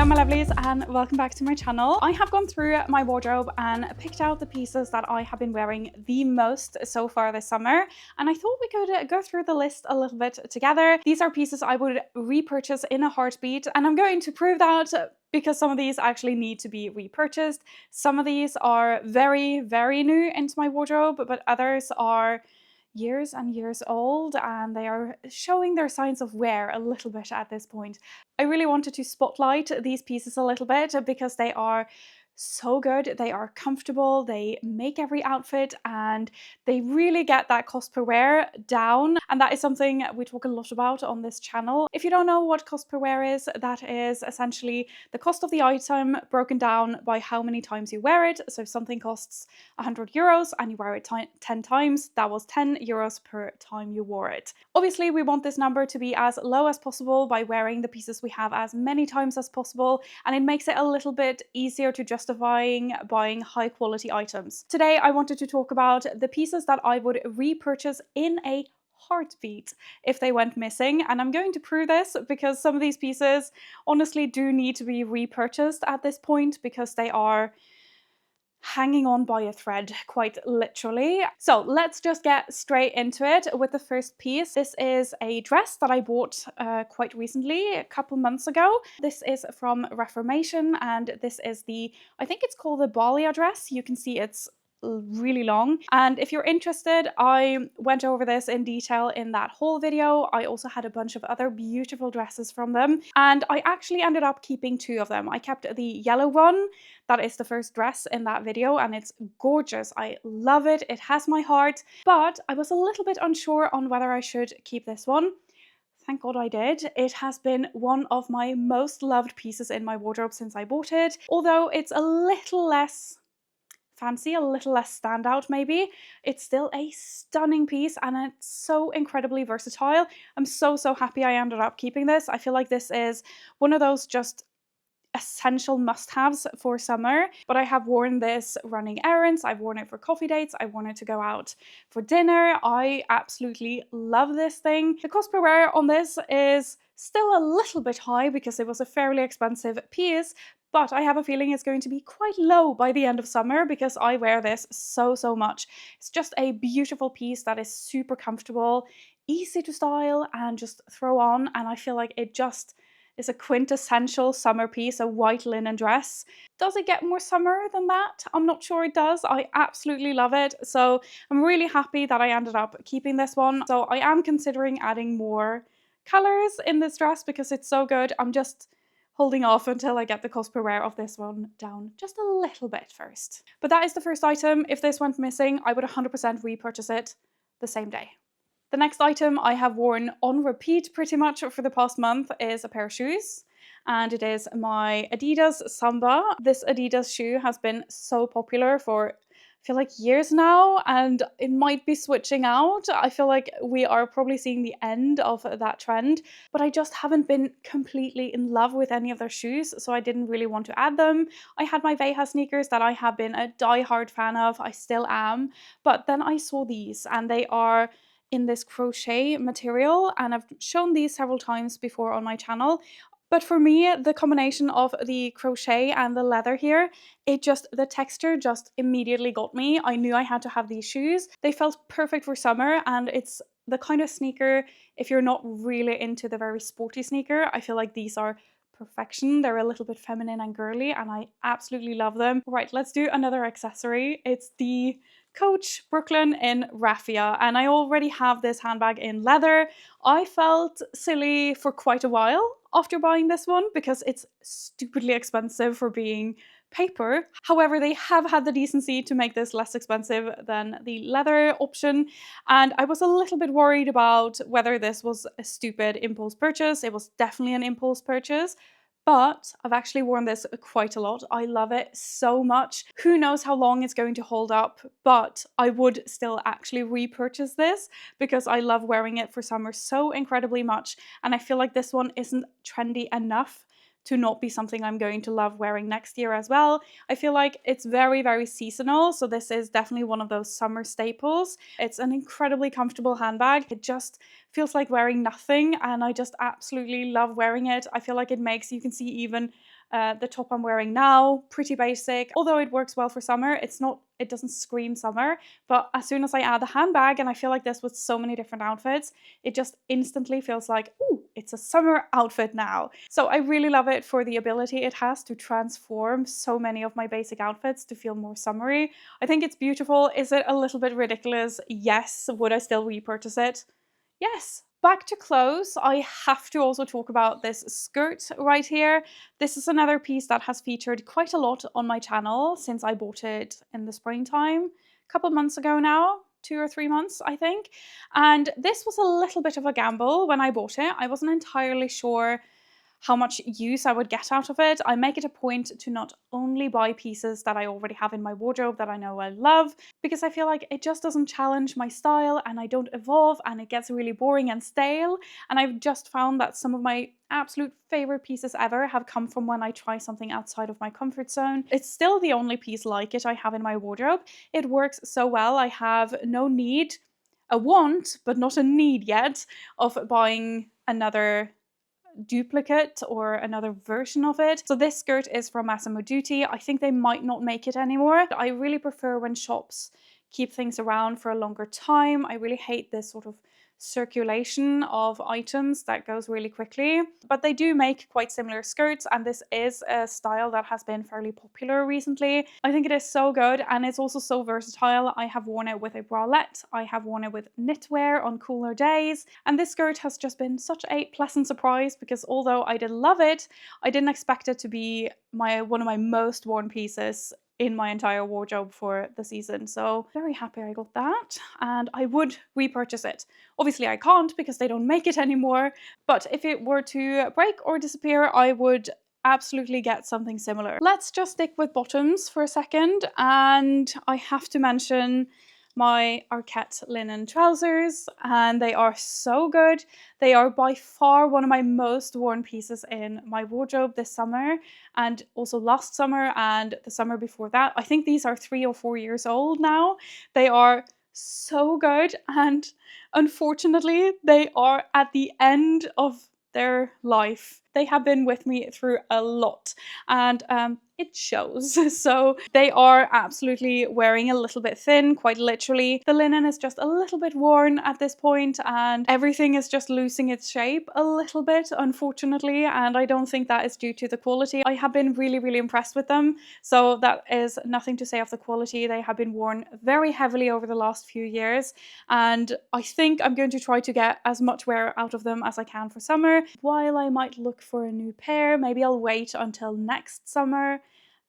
my lovelies, and welcome back to my channel. I have gone through my wardrobe and picked out the pieces that I have been wearing the most so far this summer, and I thought we could go through the list a little bit together. These are pieces I would repurchase in a heartbeat, and I'm going to prove that because some of these actually need to be repurchased. Some of these are very, very new into my wardrobe, but others are years and years old, and they are showing their signs of wear a little bit at this point. I really wanted to spotlight these pieces a little bit because they are so good, they are comfortable, they make every outfit, and they really get that cost per wear down. And that is something we talk a lot about on this channel. If you don't know what cost per wear is, that is essentially the cost of the item broken down by how many times you wear it. So if something costs 100 euros and you wear it 10 times, that was 10 euros per time you wore it. Obviously, we want this number to be as low as possible by wearing the pieces we have as many times as possible, and it makes it a little bit easier to justifying buying high quality items. Today, I wanted to talk about the pieces that I would repurchase in a heartbeat if they went missing, and I'm going to prove this because some of these pieces honestly do need to be repurchased at this point because they are hanging on by a thread, quite literally. So let's just get straight into it with the first piece. This is a dress that I bought quite recently, a couple months ago. This is from Reformation, and this is I think it's called the Balia dress. You can see it's really long, and if you're interested, I went over this in detail in that haul video. I also had a bunch of other beautiful dresses from them, and I actually ended up keeping two of them. I kept the yellow one, that is the first dress in that video, and it's gorgeous. I love it, it has my heart, but I was a little bit unsure on whether I should keep this one. Thank God I did. It has been one of my most loved pieces in my wardrobe since I bought it, although it's a little less fancy, a little less standout maybe. It's still a stunning piece, and it's so incredibly versatile. I'm so happy I ended up keeping this. I feel like this is one of those just essential must-haves for summer, but I have worn this running errands, I've worn it for coffee dates, I've worn it to go out for dinner. I absolutely love this thing. The cost per wear on this is still a little bit high because it was a fairly expensive piece, but I have a feeling it's going to be quite low by the end of summer because I wear this so much. It's just a beautiful piece that is super comfortable, easy to style and just throw on, and I feel like it just is a quintessential summer piece, a white linen dress. Does it get more summer than that? I'm not sure it does. I absolutely love it. So I'm really happy that I ended up keeping this one. So I am considering adding more colors in this dress because it's so good. I'm just holding off until I get the cost per wear of this one down just a little bit first. But that is the first item. If this went missing, I would 100% repurchase it the same day. The next item I have worn on repeat pretty much for the past month is a pair of shoes, and it is my Adidas Samba. This Adidas shoe has been so popular for I feel like years now, and it might be switching out. I feel like we are probably seeing the end of that trend, but I just haven't been completely in love with any of their shoes, so I didn't really want to add them. I had my Veja sneakers that I have been a die-hard fan of, I still am, but then I saw these, and they are in this crochet material, and I've shown these several times before on my channel. But for me, the combination of the crochet and the leather here, the texture just immediately got me. I knew I had to have these shoes. They felt perfect for summer, and it's the kind of sneaker, if you're not really into the very sporty sneaker, I feel like these are perfection. They're a little bit feminine and girly, and I absolutely love them. Right, let's do another accessory. It's the Coach Brooklyn in raffia, and I already have this handbag in leather. I felt silly for quite a while after buying this one because it's stupidly expensive for being paper. However, they have had the decency to make this less expensive than the leather option, and I was a little bit worried about whether this was a stupid impulse purchase. It was definitely an impulse purchase, but I've actually worn this quite a lot. I love it so much. Who knows how long it's going to hold up, but I would still actually repurchase this because I love wearing it for summer so incredibly much, and I feel like this one isn't trendy enough to not be something I'm going to love wearing next year as well. I feel like it's very seasonal, so this is definitely one of those summer staples. It's an incredibly comfortable handbag. It just feels like wearing nothing, and I just absolutely love wearing it. I feel like it makes, you can see even The top I'm wearing now, pretty basic. Although it works well for summer, it doesn't scream summer. But as soon as I add the handbag, and I feel like this with so many different outfits, it just instantly feels like, ooh, it's a summer outfit now. So I really love it for the ability it has to transform so many of my basic outfits to feel more summery. I think it's beautiful. Is it a little bit ridiculous? Yes. Would I still repurchase it? Yes. Back to clothes, I have to also talk about this skirt right here. This is another piece that has featured quite a lot on my channel since I bought it in the springtime, a couple months ago now, 2 or 3 months, I think. And this was a little bit of a gamble when I bought it. I wasn't entirely sure how much use I would get out of it. I make it a point to not only buy pieces that I already have in my wardrobe that I know I love, because I feel like it just doesn't challenge my style and I don't evolve and it gets really boring and stale. And I've just found that some of my absolute favorite pieces ever have come from when I try something outside of my comfort zone. It's still the only piece like it I have in my wardrobe. It works so well. I have no need, a want, but not a need yet, of buying another duplicate or another version of it. So this skirt is from Massimo dutti. I think they might not make it anymore. I really prefer when shops keep things around for a longer time. I really hate this sort of circulation of items that goes really quickly, but they do make quite similar skirts, and this is a style that has been fairly popular recently. I think it is so good, and it's also so versatile. I have worn it with a bralette, I have worn it with knitwear on cooler days, and this skirt has just been such a pleasant surprise because although I did love it, I didn't expect it to be one of my most worn pieces in my entire wardrobe for the season. So very happy I got that, and I would repurchase it. Obviously I can't because they don't make it anymore, but if it were to break or disappear, I would absolutely get something similar. Let's just stick with bottoms for a second, and I have to mention my Arket linen trousers, and they are so good. They are by far one of my most worn pieces in my wardrobe this summer, and also last summer and the summer before that. I think these are 3 or 4 years old now. They are so good, and unfortunately they are at the end of their life. They have been with me through a lot, and it shows. So they are absolutely wearing a little bit thin, quite literally. The linen is just a little bit worn at this point, and everything is just losing its shape a little bit, unfortunately, and I don't think that is due to the quality. I have been really, really impressed with them, so that is nothing to say of the quality. They have been worn very heavily over the last few years, and I think I'm going to try to get as much wear out of them as I can for summer. While I might look for a new pair, maybe I'll wait until next summer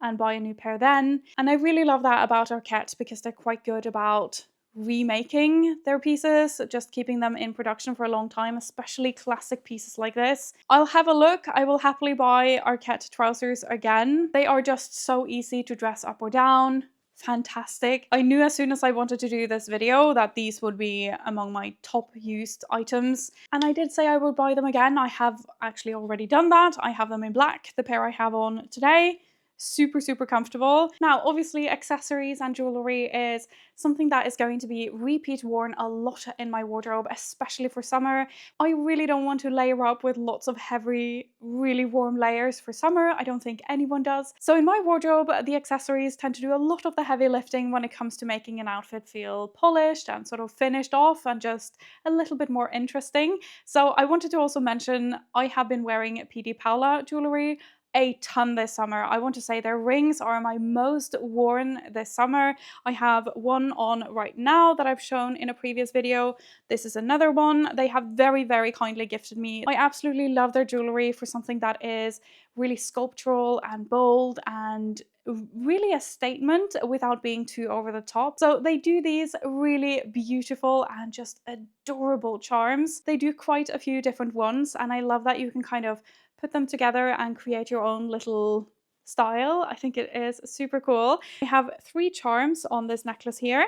and buy a new pair then. And I really love that about Arket because they're quite good about remaking their pieces, just keeping them in production for a long time, especially classic pieces like this. I'll have a look. I will happily buy Arket trousers again. They are just so easy to dress up or down. Fantastic. I knew as soon as I wanted to do this video that these would be among my top used items, and I did say I would buy them again. I have actually already done that. I have them in black, the pair I have on today. Super, super comfortable. Now, obviously, accessories and jewelry is something that is going to be repeat worn a lot in my wardrobe, especially for summer. I really don't want to layer up with lots of heavy, really warm layers for summer. I don't think anyone does. So in my wardrobe, the accessories tend to do a lot of the heavy lifting when it comes to making an outfit feel polished and sort of finished off and just a little bit more interesting. So I wanted to also mention I have been wearing PD Paola jewelry a ton this summer. I want to say their rings are my most worn this summer. I have one on right now that I've shown in a previous video. This is another one. They have very, very kindly gifted me. I absolutely love their jewelry for something that is really sculptural and bold and really a statement without being too over the top. So they do these really beautiful and just adorable charms. They do quite a few different ones, and I love that you can kind of put them together and create your own little style. I think it is super cool. I have 3 charms on this necklace here.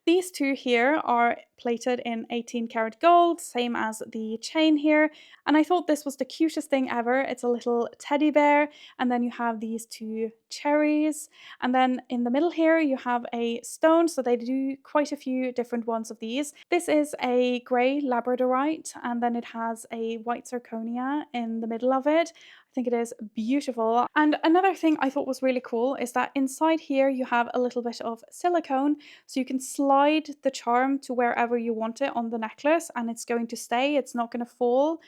These 2 here are plated in 18 karat gold, same as the chain here. And I thought this was the cutest thing ever. It's a little teddy bear, and then you have these 2 cherries. And then in the middle here, you have a stone. So they do quite a few different ones of these. This is a grey labradorite, and then it has a white zirconia in the middle of it. I think it is beautiful. And another thing I thought was really cool is that inside here you have a little bit of silicone, so you can slide the charm to wherever you want it on the necklace and it's going to stay, it's not going to fall,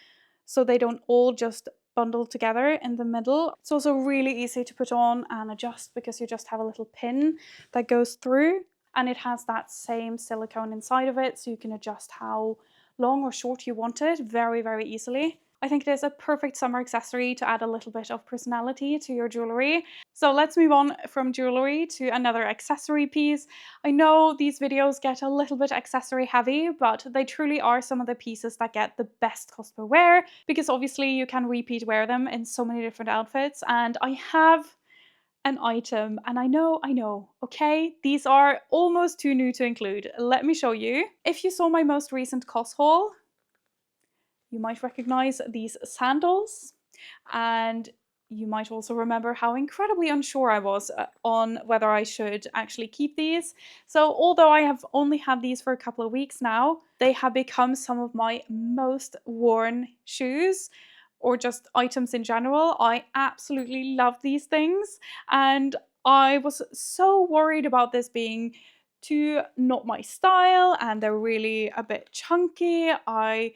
so they don't all just bundle together in the middle. It's also really easy to put on and adjust because you just have a little pin that goes through, and it has that same silicone inside of it, so you can adjust how long or short you want it very, very easily. I think it is a perfect summer accessory to add a little bit of personality to your jewellery. So let's move on from jewellery to another accessory piece. I know these videos get a little bit accessory heavy, but they truly are some of the pieces that get the best cost per wear, because obviously you can repeat wear them in so many different outfits. And I have an item, and I know, okay? These are almost too new to include. Let me show you. If you saw my most recent COS haul, you might recognize these sandals, and you might also remember how incredibly unsure I was on whether I should actually keep these. So although I have only had these for a couple of weeks now, they have become some of my most worn shoes, or just items in general. I absolutely love these things, and I was so worried about this being too not my style, and they're really a bit chunky. I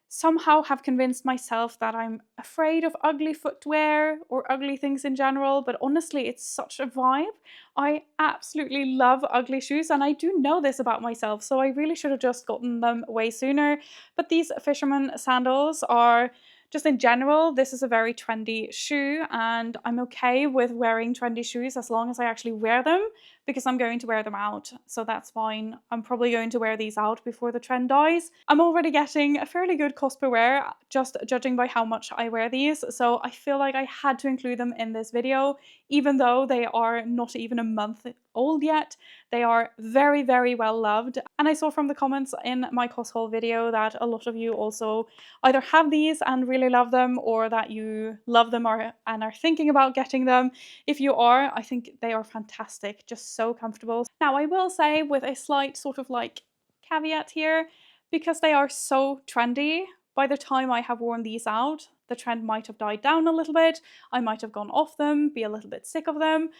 somehow have convinced myself that I'm afraid of ugly footwear or ugly things in general, but honestly, it's such a vibe. I absolutely love ugly shoes, and I do know this about myself, so I really should have just gotten them way sooner. But these fisherman sandals are, just in general, this is a very trendy shoe, and I'm okay with wearing trendy shoes as long as I actually wear them, because I'm going to wear them out, so that's fine. I'm probably going to wear these out before the trend dies. I'm already getting a fairly good cost per wear, just judging by how much I wear these, so I feel like I had to include them in this video, even though they are not even a month old yet. They are very, very well loved, and I saw from the comments in my COS haul video that a lot of you also either have these and really love them, or that you love them and are thinking about getting them. If you are, I think they are fantastic, just so comfortable. Now, I will say with a slight sort of like caveat here, because they are so trendy, by the time I have worn these out, the trend might have died down a little bit. I might have gone off them, be a little bit sick of them.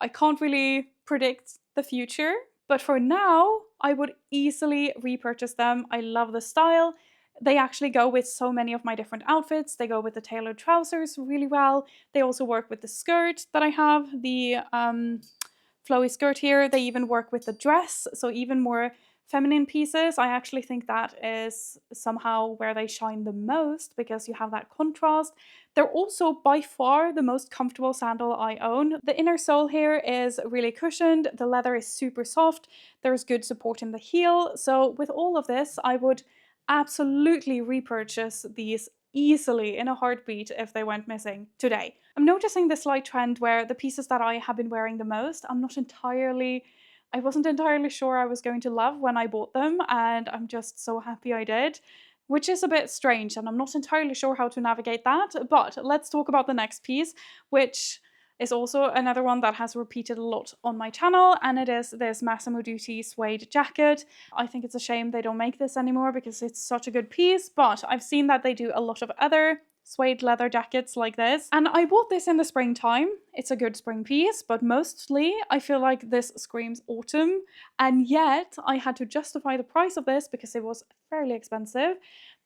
I can't really predict the future, but for now, I would easily repurchase them. I love the style. They actually go with so many of my different outfits. They go with the tailored trousers really well. They also work with the skirt that I have, the flowy skirt here. They even work with the dress, so even more feminine pieces. I actually think that is somehow where they shine the most, because you have that contrast. They're also by far the most comfortable sandal I own. The inner sole here is really cushioned. The leather is super soft. There's good support in the heel. So with all of this, I would absolutely repurchase these easily in a heartbeat if they went missing today. I'm noticing this slight trend where the pieces that I have been wearing the most, I wasn't entirely sure I was going to love when I bought them, and I'm just so happy I did, which is a bit strange, and I'm not entirely sure how to navigate that. But let's talk about the next piece, which is also another one that has repeated a lot on my channel, and it is this Massimo dutti suede jacket. I think it's a shame they don't make this anymore because it's such a good piece, but I've seen that they do a lot of other suede leather jackets like this, and I bought this in the springtime. It's a good spring piece, but mostly I feel like this screams autumn, and yet I had to justify the price of this because it was fairly expensive,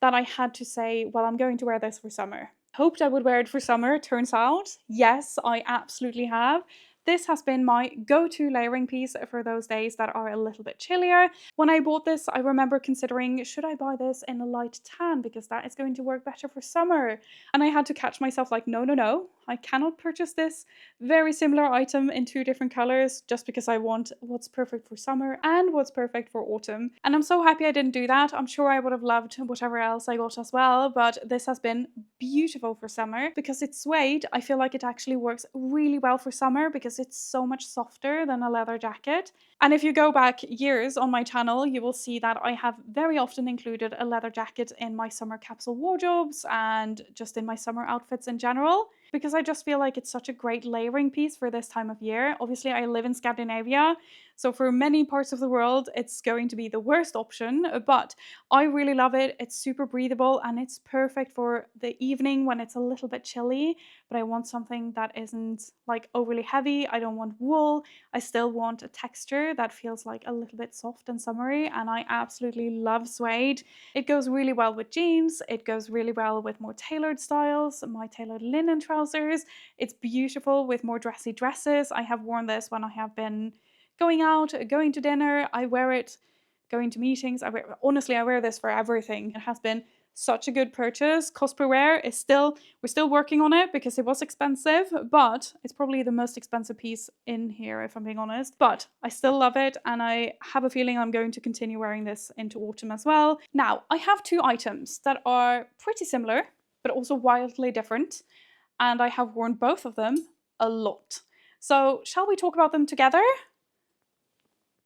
that I had to say, well, I'm going to wear this for summer. Hoped I would wear it for summer. Turns out, yes, I absolutely have. This has been my go-to layering piece for those days that are a little bit chillier. When I bought this, I remember considering, should I buy this in a light tan because that is going to work better for summer? And I had to catch myself like, no, I cannot purchase this very similar item in two different colors just because I want what's perfect for summer and what's perfect for autumn. And I'm so happy I didn't do that. I'm sure I would have loved whatever else I got as well, but this has been beautiful for summer. Because it's suede, I feel like it actually works really well for summer because it's so much softer than a leather jacket. And if you go back years on my channel, you will see that I have very often included a leather jacket in my summer capsule wardrobes and just in my summer outfits in general. because I just feel like it's such a great layering piece for this time of year. Obviously, I live in Scandinavia, so for many parts of the world, it's going to be the worst option, but I really love it. It's super breathable and it's perfect for the evening when it's a little bit chilly, but I want something that isn't like overly heavy. I don't want wool. I still want a texture that feels like a little bit soft and summery, and I absolutely love suede. It goes really well with jeans. It goes really well with more tailored styles, my tailored linen trousers. It's beautiful with more dressy dresses. I have worn this when I have been going out, going to dinner. I wear it going to meetings. Honestly, I wear this for everything. It has been such a good purchase. Cost per wear is still, we're still working on it because it was expensive, but it's probably the most expensive piece in here, if I'm being honest. But I still love it, and I have a feeling I'm going to continue wearing this into autumn as well. Now, I have two items that are pretty similar, but also wildly different, and I have worn both of them a lot. So shall we talk about them together?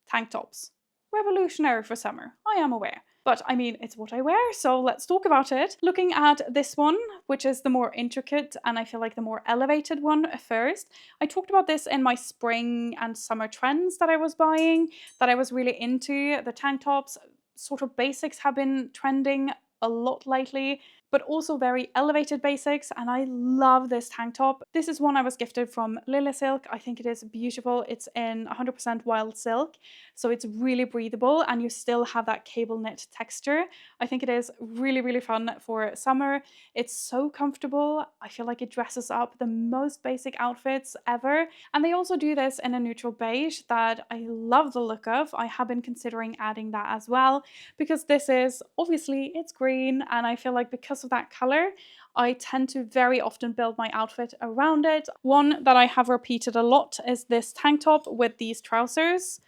Tank tops. Revolutionary for summer, I am aware. But I mean, it's what I wear, so let's talk about it. Looking at this one, which is the more intricate and I feel like the more elevated one first. I talked about this in my spring and summer trends that I was buying, that I was really into. The tank tops, sort of basics have been trending a lot lately, but also very elevated basics, and I love this tank top. This is one I was gifted from Lily Silk. I think it is beautiful. It's in 100% wild silk, so it's really breathable and you still have that cable knit texture. I think it is really, really fun for summer. It's so comfortable. I feel like it dresses up the most basic outfits ever. And they also do this in a neutral beige that I love the look of. I have been considering adding that as well, because this is, obviously, it's green, and I feel like because of that color, I tend to very often build my outfit around it. One that I have repeated a lot is this tank top with these trousers,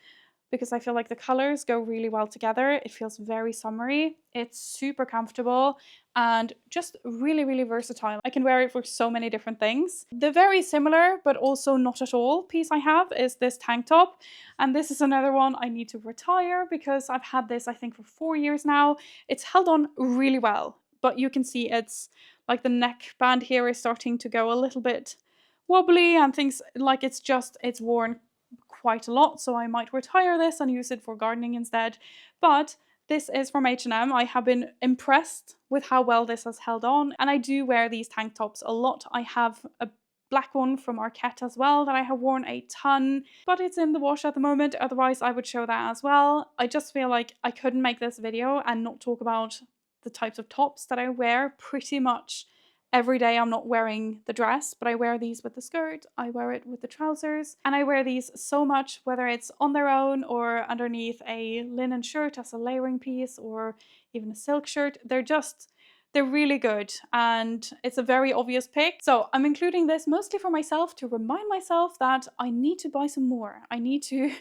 because I feel like the colors go really well together. It feels very summery. It's super comfortable and just really, really versatile. I can wear it for so many different things. The very similar, but also not at all piece I have is this tank top. And this is another one I need to retire because I've had this, I think, for 4 years now. It's held on really well, but you can see it's like the neckband here is starting to go a little bit wobbly and things like it's worn quite a lot, so I might retire this and use it for gardening instead. But this is from H&M. I have been impressed with how well this has held on, and I do wear these tank tops a lot. I have a black one from Arket as well that I have worn a ton, but it's in the wash at the moment, otherwise I would show that as well. I just feel like I couldn't make this video and not talk about the types of tops that I wear pretty much every day. I'm not wearing the dress, but I wear these with the skirt, I wear it with the trousers, and I wear these so much, whether it's on their own or underneath a linen shirt as a layering piece or even a silk shirt. They're really good, and it's a very obvious pick. So I'm including this mostly for myself to remind myself that I need to buy some more. I need to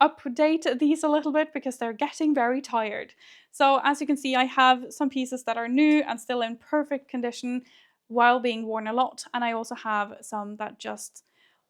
update these a little bit because they're getting very tired. So as you can see, I have some pieces that are new and still in perfect condition while being worn a lot, and I also have some that just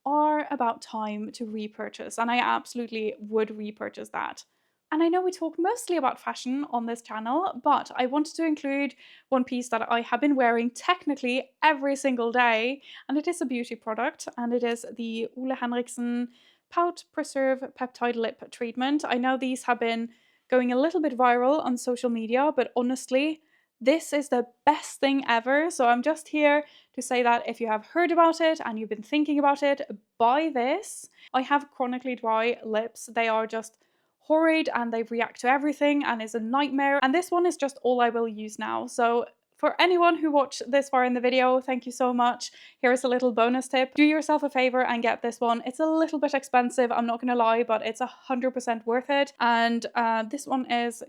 are about time to repurchase, and I absolutely would repurchase that. And I know we talk mostly about fashion on this channel, but I wanted to include one piece that I have been wearing technically every single day, and it is a beauty product, and it is the Ole Henriksen Pout Preserve Peptide Lip Treatment. I know these have been going a little bit viral on social media, but honestly, this is the best thing ever. So I'm just here to say that if you have heard about it and you've been thinking about it, buy this. I have chronically dry lips. They are just horrid and they react to everything and is a nightmare. And this one is just all I will use now. So for anyone who watched this far in the video, thank you so much. Here's a little bonus tip. Do yourself a favor and get this one. It's a little bit expensive, I'm not gonna lie, but it's 100% worth it. And this one is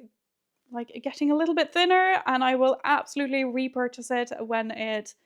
like getting a little bit thinner, and I will absolutely repurchase it when it...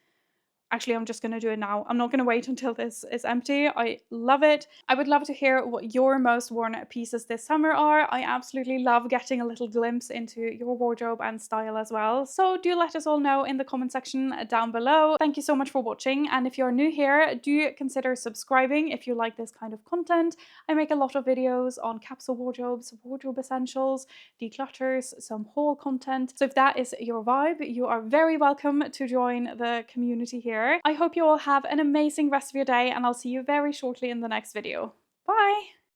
Actually, I'm just going to do it now. I'm not going to wait until this is empty. I love it. I would love to hear what your most worn pieces this summer are. I absolutely love getting a little glimpse into your wardrobe and style as well. So do let us all know in the comment section down below. Thank you so much for watching. And if you're new here, do consider subscribing if you like this kind of content. I make a lot of videos on capsule wardrobes, wardrobe essentials, declutters, some haul content. So if that is your vibe, you are very welcome to join the community here. I hope you all have an amazing rest of your day, and I'll see you very shortly in the next video. Bye!